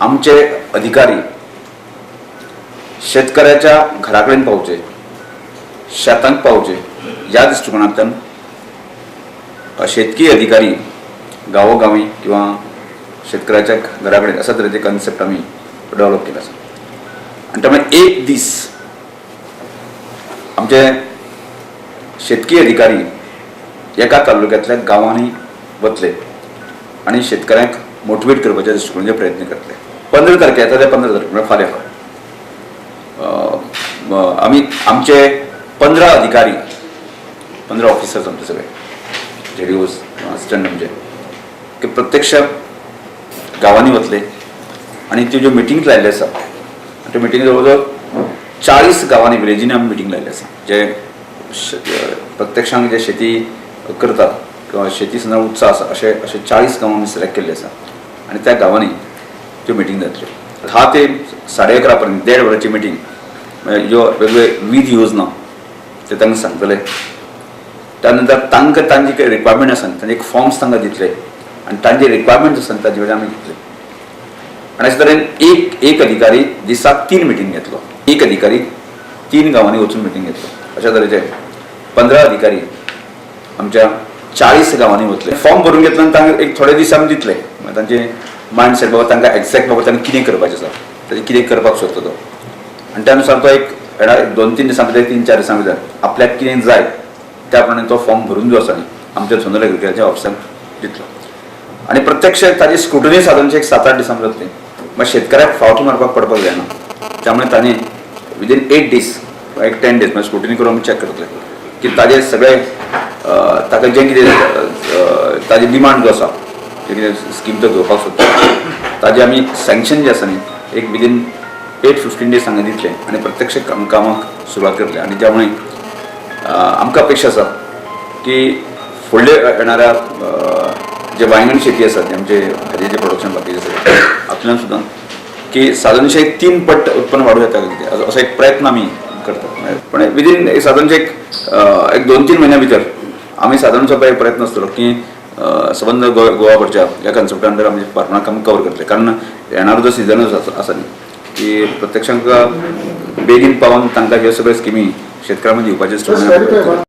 आमचे अधिकारी शेतकऱ्याच्या घराकडेन पावचे, शेतांक पावचे ह्या दृष्टिकोनांतल्यान शेतकी अधिकारी गावोगावी किंवा शेतकऱ्याच्या घराकडेन अशा तरेचे कन्सेप्ट आम्ही डेव्हलप केला आसा. आणि त्यामुळे एक दीस आमचे शेतकी अधिकारी एका तालुक्यातल्या गांवांनी वतले आणि शेतकऱ्यांक मोटिवेट करपाच्या दृष्टिकोनाचे प्रयत्न करतले. 15 तारखे येता त्या 15 तारखे म्हणजे फाल्यां आम्ही आमचे 15 अधिकारी 15 ऑफिसर्स आमचे सगळे JDOs असिस्टंट म्हणजे की प्रत्यक्ष गावांनी वतले आणि त्यो ज्यो मिटींग लायल्ले आसा त्यो मिटींग जवळ 40 गावांनी विलेजींनी आमी मिटींग लायल्ले आसा जे प्रत्यक्षांक जे शेती करतात किंवा शेती संदर्भात उत्साह आसा अशे 40 गांवां आमी सिलेक्ट केल्ले आसा आणि त्या गावांनी त्यो मिटींग जातल्यो. 10 ते 11:30 पर्यंत 1.5 वरांची मिटींग ह्यो वेगवेगळे विविध योजना ते तांकां सांगतले. त्यानंतर तांकां तांची काही रिक्वायरमेंट आसा तांचे एक फॉर्म्स तांकां दितले आणि तांचे रिक्वायरमेंट आसा ताचे वेळार आमी घेतले. आणि अशे तरेन एक अधिकारी दिसाक 3 मिटींग घेतलो. एक अधिकारी 3 गांवांनी वचून मिटींग घेतलो. अशा तरेचे 15 अधिकारी आमच्या 40 गांवांनी वतले. फॉर्म भरून घेतलो आनी तांकां एक थोडे दीस आमी दितले तांचे मायंडसेट बाबा तांकां एक्झॅक्ट बाबा तांकां कितें करपाचें आसा ताजें कितें करपाक सोदता तो आणि त्यानुसार तो एक 2-3 दिसां भितर 3-4 दिसां भितर आपल्याक कितें जाय त्या प्रमाणे तो फॉर्म भरून जो आसा न्ही आमच्या झोनल एग्रीकल्चर ऑफिसाक दितलो. आणि प्रत्यक्ष ताजी स्क्रुटनी साधारणचे एक 7-8 दिसां जातली. मागीर शेतकऱ्याक फावटी मारपाक पडपाक जायना. त्यामुळे तांणी विदीन 8 दीस एक 10 डेज स्क्रुटनी करून आमी चॅक करतले की ताजे सगळे ताका जें कितें ताजी डिमांड जो आसा जे कितें स्कीम तो घेवपाक सोदता ताजे आमी सँक्शन जे आसा न्ही एक विदीन 8-15 डेज तांकां दितले आणि प्रत्यक्ष कामाक सुरवात करतले. आणि त्यामुळे आमकां अपेक्षा आसा की फुडले येणाऱ्या जे वांयगण शेती आसा ते आमचे भाजयेचें प्रोडक्शन बाकीचें आसा हातूंतल्यान सुद्दां की साधारणशे 3 पट उत्पन्न वाडूं येता असो एक प्रयत्न आमी करतात. पण विदीन साधारणशे एक 2-3 म्हयन्या भितर आमी साधारणसो प्रयत्न आसतलो की संबंध गोवा भरच्या ह्या कन्सेप्टा अंडर आमी परमनंट काम कवर करतले. कारण येणारो जो सिजनच आसा न्ही की प्रत्यक्षांक बेगीन पावन तांकां ह्यो सगळ्यो स्किमी शेतकऱ्यांक दिवपाचे